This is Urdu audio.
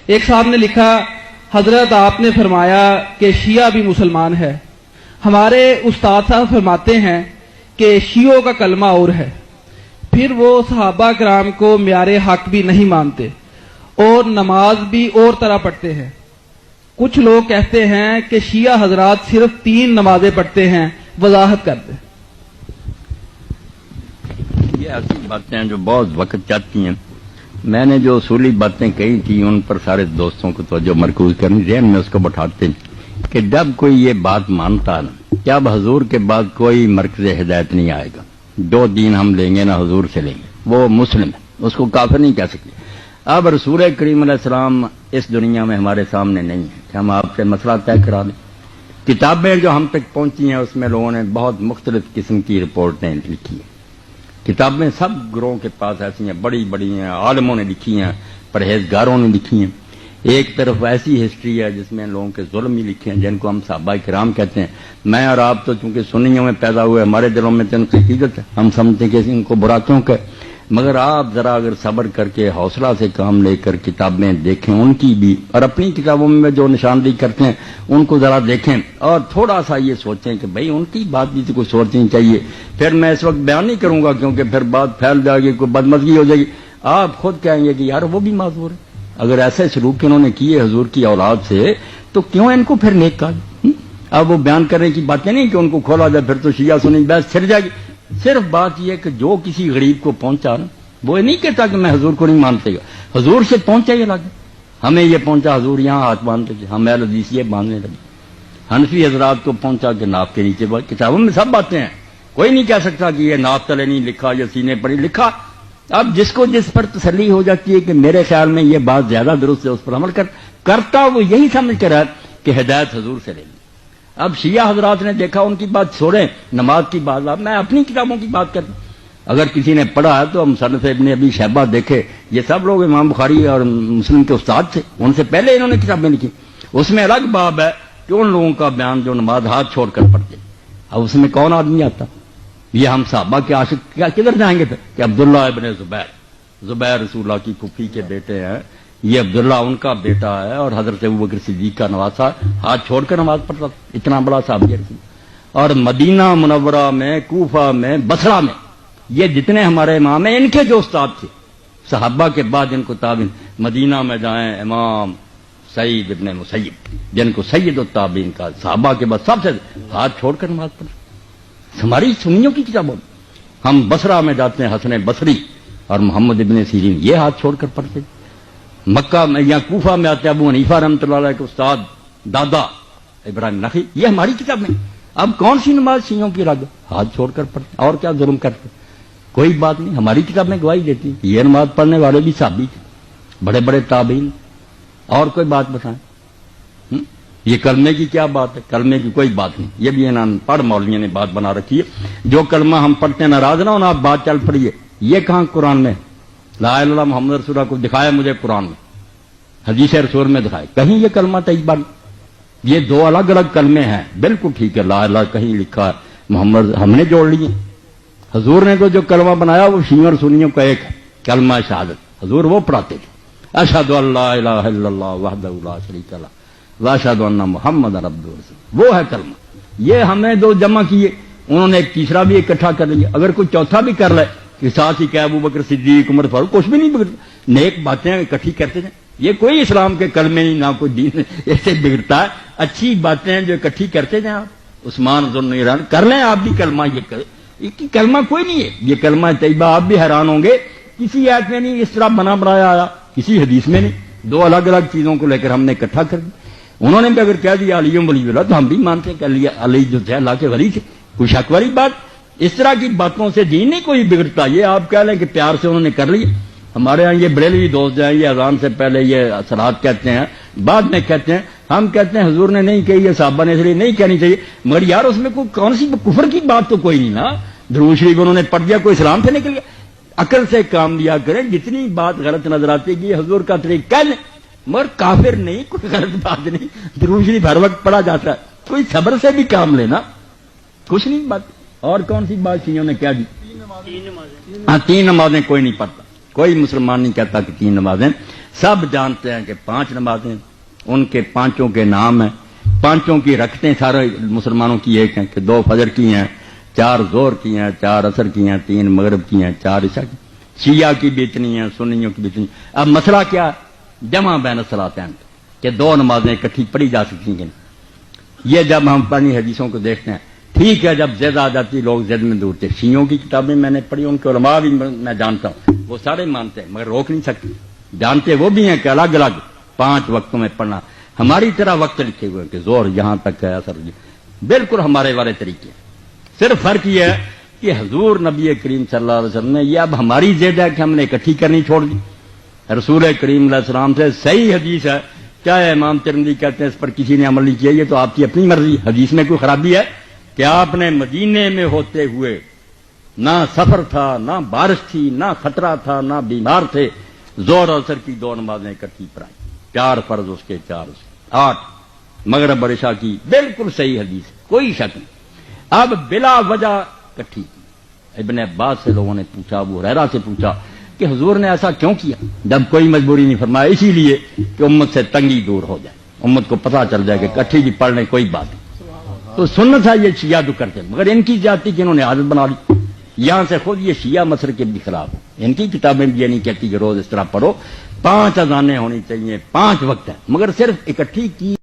ایک صاحب نے لکھا، حضرت آپ نے فرمایا کہ شیعہ بھی مسلمان ہے. ہمارے استاد صاحب فرماتے ہیں کہ شیعوں کا کلمہ اور ہے، پھر وہ صحابہ کرام کو معیار حق بھی نہیں مانتے اور نماز بھی اور طرح پڑھتے ہیں. کچھ لوگ کہتے ہیں کہ شیعہ حضرات صرف 3 نمازیں پڑھتے ہیں، وضاحت کر دیں. یہ ایسی باتیں ہیں جو بہت وقت چاہتی ہیں. میں نے جو اصولی باتیں کہی تھی ان پر سارے دوستوں کو توجہ مرکوز کرنی، ذہن میں اس کو بٹھاتے ہیں کہ جب کوئی یہ بات مانتا نا کہ اب حضور کے بعد کوئی مرکز ہدایت نہیں آئے گا، 2 دین ہم لیں گے نہ حضور سے لیں گے، وہ مسلم ہے، اس کو کافر نہیں کہہ سکتے. اب رسول کریم علیہ السلام اس دنیا میں ہمارے سامنے نہیں ہے کہ ہم آپ سے مسئلہ طے کرا دیں. کتابیں جو ہم تک پہنچی ہیں اس میں لوگوں نے بہت مختلف قسم کی رپورٹیں لکھی ہیں. کتابیں سب گروہوں کے پاس ایسی ہیں، بڑی بڑی ہیں، عالموں نے لکھی ہیں، پرہیزگاروں نے لکھی ہیں. ایک طرف ایسی ہسٹری ہے جس میں لوگوں کے ظلم ہی لکھے ہیں جن کو ہم صحابہ کرام کہتے ہیں. میں اور آپ تو چونکہ سنیوں میں پیدا ہوئے، ہمارے دلوں میں تو ان کی حقیقت ہے، ہم سمجھتے ہیں کہ ان کو برا کیوں کہ، مگر آپ ذرا اگر صبر کر کے حوصلہ سے کام لے کر کتابیں دیکھیں ان کی بھی، اور اپنی کتابوں میں جو نشاندہی کرتے ہیں ان کو ذرا دیکھیں اور تھوڑا سا یہ سوچیں کہ بھئی ان کی بات بھی تو کوئی سوچنی چاہیے. پھر میں اس وقت بیان نہیں کروں گا کیونکہ پھر بات پھیل جائے گی، کوئی بدمزگی ہو جائے گی. آپ خود کہیں گے کہ یار وہ بھی معذور ہے. اگر ایسے سلوک انہوں نے کیے حضور کی اولاد سے تو کیوں ان کو پھر نیک کہا؟ اب وہ بیان کرنے کی باتیں نہیں کہ ان کو کھولا جائے پھر تو شیعہ سنی بحث چھڑ جائے گی. صرف بات یہ کہ جو کسی غریب کو پہنچا نا وہ نہیں کہتا کہ میں حضور کو نہیں مانتے گا، حضور سے پہنچا یہ لگے. ہمیں یہ پہنچا حضور یہاں ہاتھ باندھتے تھے، ہم اہل حدیث یہ باندھنے لگے. حنفی حضرات کو پہنچا کہ ناف کے نیچے بات. کتابوں میں سب باتیں ہیں، کوئی نہیں کہہ سکتا کہ یہ ناف تلے نہیں لکھا یا سینے پر نہیں لکھا. اب جس کو جس پر تسلی ہو جاتی ہے کہ میرے خیال میں یہ بات زیادہ درست ہے اس پر عمل کرتا وہ یہی سمجھ کر ہے کہ ہدایت حضور سے لے لی. اب شیعہ حضرات نے دیکھا ان کی بات چھوڑیں، نماز کی بات. اب میں اپنی کتابوں کی بات کرتا ہوں، اگر کسی نے پڑھا ہے تو مصنف ابن ابی شیبہ دیکھے، یہ سب لوگ امام بخاری اور مسلم کے استاد تھے، ان سے پہلے انہوں نے کتابیں لکھی. اس میں الگ باب ہے کہ ان لوگوں کا بیان جو نماز ہاتھ چھوڑ کر پڑھتے. اب اس میں کون آدمی آتا؟ یہ ہم صحابہ کے عاشق کیا کدھر جائیں گے پھر کہ عبداللہ ابن زبیر رسول اللہ کی پھوپھی کے بیٹے ہیں، یہ عبداللہ ان کا بیٹا ہے اور حضرت ابوبکر صدیق کا نواسا، ہاتھ چھوڑ کر نماز پڑھتا، اتنا بڑا صحابی رسول. اور مدینہ منورہ میں، کوفہ میں، بصرہ میں یہ جتنے ہمارے امام ہیں ان کے جو استاد تھے صحابہ کے بعد ان کو تابعین. مدینہ میں جائیں امام سعید ابن مسیب جن کو سید التابعین کا، صحابہ کے بعد سب سے ہاتھ چھوڑ کر نماز پڑھتے. ہماری سنیوں کی کتابوں میں ہم بصرہ میں جاتے ہیں، حسن بصری اور محمد ابن سیرین یہ ہاتھ چھوڑ کر پڑھتے. مکہ میں یا کوفہ میں آتے ابو حنیفہ رحمۃ اللہ علیہ کے استاد دادا ابراہیم نخعی، یہ ہماری کتاب میں. اب کون سی نماز شیعوں کی رگ ہاتھ چھوڑ کر پڑھتے اور کیا ظلم کرتے؟ کوئی بات نہیں، ہماری کتاب میں گواہی دیتی ہے یہ نماز پڑھنے والے بھی صحابی تھے، بڑے بڑے تابعین. اور کوئی بات بتائیں؟ یہ کلمے کی کیا بات ہے؟ کلمے کی کوئی بات نہیں، یہ بھی انہوں پڑھ مولویوں نے بات بنا رکھی ہے. جو کلمہ ہم پڑھتے ہیں ناراض نہ ہونا، آپ بات چل پڑی ہے. یہ کہاں قرآن میں لا الہ الا اللہ محمد رسول اللہ کو دکھایا مجھے قرآن میں، حدیث رسول میں دکھائے کہیں یہ کلمہ طیبہ نہیں. یہ 2 الگ الگ کلمے ہیں، بالکل ٹھیک ہے. لا الہ کہیں لکھا ہے، محمد ہم نے جوڑ لیے. حضور نے تو جو کلمہ بنایا وہ شیعوں اور سنیوں کا ایک ہے، کلمہ شہادت. حضور وہ پڑھاتے تھے، اشہد ان لا الہ الا اللہ وحدہ لا شریک لہ واشہد ان محمد عبدہ ورسولہ، وہ ہے کلمہ. یہ ہمیں 2 جمع کیے، انہوں نے ایک تیسرا بھی اکٹھا کر لیا. اگر کوئی چوتھا بھی کر لے کہ ساتھ ہی کہ ابو بکر صدیق عمر فاروق، کچھ بھی نہیں بگڑتا. نیک باتیں اکٹھی کرتے ہیں، یہ کوئی اسلام کے کلمے نہیں، نہ کوئی دین ایسے بگڑتا ہے. اچھی باتیں جو اکٹھی کرتے ہیں آپ، عثمان ذوالنورین کر لیں آپ بھی کلمہ. یہ کلمہ کوئی نہیں ہے، یہ کلمہ طیبہ. آپ بھی حیران ہوں گے کسی آیت میں نہیں اس طرح بنا بنایا آیا، کسی حدیث میں نہیں. 2 الگ الگ چیزوں کو لے کر ہم نے اکٹھا کر دیا. انہوں نے بھی اگر کہہ دیا علی ولی اللہ تو ہم بھی مانتے ہیں کہ علی جو تھے اللہ کے ولی تھے، کوئی شک والی بات. اس طرح کی باتوں سے دین نہیں کوئی بگڑتا. یہ آپ کہہ لیں کہ پیار سے انہوں نے کر لیا. ہمارے ہاں یہ بریلوی دوست ہیں، یہ اذان سے پہلے یہ صلات کہتے ہیں، بعد میں کہتے ہیں. ہم کہتے ہیں حضور نے نہیں کہی ہے، صحابہ نے اس لیے نہیں کہنی چاہیے. مگر یار اس میں کوئی کون سی کفر کی بات تو کوئی نہیں نا. درود شریف انہوں نے پڑھ دیا، کوئی اسلام سے نکل گیا. عقل سے کام لیا کریں. جتنی بات غلط نظر آتی ہے حضور کا طریقہ کہہ لیں، مگر کافر نہیں، کوئی غلط بات نہیں. درود شریف ہر وقت پڑھا جاتا ہے، کوئی صبر سے بھی کام لینا، کچھ نہیں بات. اور کون سی بات شیعوں نے کہہ دی؟ 3 نمازیں کوئی نہیں پڑھتا، کوئی مسلمان نہیں کہتا کہ 3 نمازیں. سب جانتے ہیں کہ 5 نمازیں ان کے 5 کے نام ہیں، 5 کی رکھتے سارے مسلمانوں کی ایک ہیں کہ 2 فجر کی ہیں، 4 ظہر کی ہیں، 4 عصر کی ہیں، 3 مغرب کی ہیں، 4 عشاء کی، شیعہ کی بھی اتنی ہیں، سنیوں کی بھی اتنی۔ اب مسئلہ کیا ہے؟ جمع بین الصلاتین کہ 2 نمازیں اکٹھی پڑھی جا سکتی ہیں کہ نہیں۔ یہ جب ہم پرانی حدیثوں کو دیکھتے ہیں، ٹھیک ہے جب زد آ جاتی لوگ زد میں دورتے، شیعوں کی کتابیں میں نے پڑھی، ان کے علماء بھی میں جانتا ہوں، وہ سارے مانتے ہیں مگر روک نہیں سکتے، جانتے وہ بھی ہیں کہ الگ الگ 5 وقتوں میں پڑھنا، ہماری طرح وقت لکھے ہوئے ہیں کہ زور یہاں تک ہے، اثر بالکل ہمارے والے طریقے ہیں۔ صرف فرق یہ ہے کہ حضور نبی کریم صلی اللہ علیہ وسلم نے، یہ اب ہماری زد ہے کہ ہم نے اکٹھی کرنی چھوڑ دی۔ رسول کریم علیہ السلام سے صحیح حدیث ہے، چاہے امام ترمذی کہتے ہیں اس پر کسی نے عمل نہیں کیا، یہ تو آپ کی اپنی مرضی، حدیث میں کوئی خرابی ہے کہ آپ نے مدینے میں ہوتے ہوئے نہ سفر تھا، نہ بارش تھی، نہ خطرہ تھا، نہ بیمار تھے، زور اور اثر کی 2 نمازیں اکٹھی پڑھائی، 4 فرض اس کے 4 اس کے 8 مغرب اور عشاء کی، بالکل صحیح حدیث، کوئی شک نہیں۔ اب بلا وجہ اکٹھی کی۔ ابن عباس سے لوگوں نے پوچھا، ابو ہریرہ سے پوچھا کہ حضور نے ایسا کیوں کیا؟ جب کوئی مجبوری نہیں فرمایا، اسی لیے کہ امت سے تنگی دور ہو جائے، امت کو پتہ چل جائے کہ اکٹھی بھی پڑھ لیں کوئی بات نہیں۔ تو سنت ہے یہ شیعہ جو کرتے ہیں، مگر ان کی جاتی کہ انہوں نے عادت بنا لی، یہاں سے خود یہ شیعہ مسلک کے بھی خلاف ہیں، ان کی کتابیں بھی یہ نہیں کہتی کہ روز اس طرح پڑھو، 5 اذانیں ہونی چاہیے، 5 وقت ہیں، مگر صرف اکٹھی کی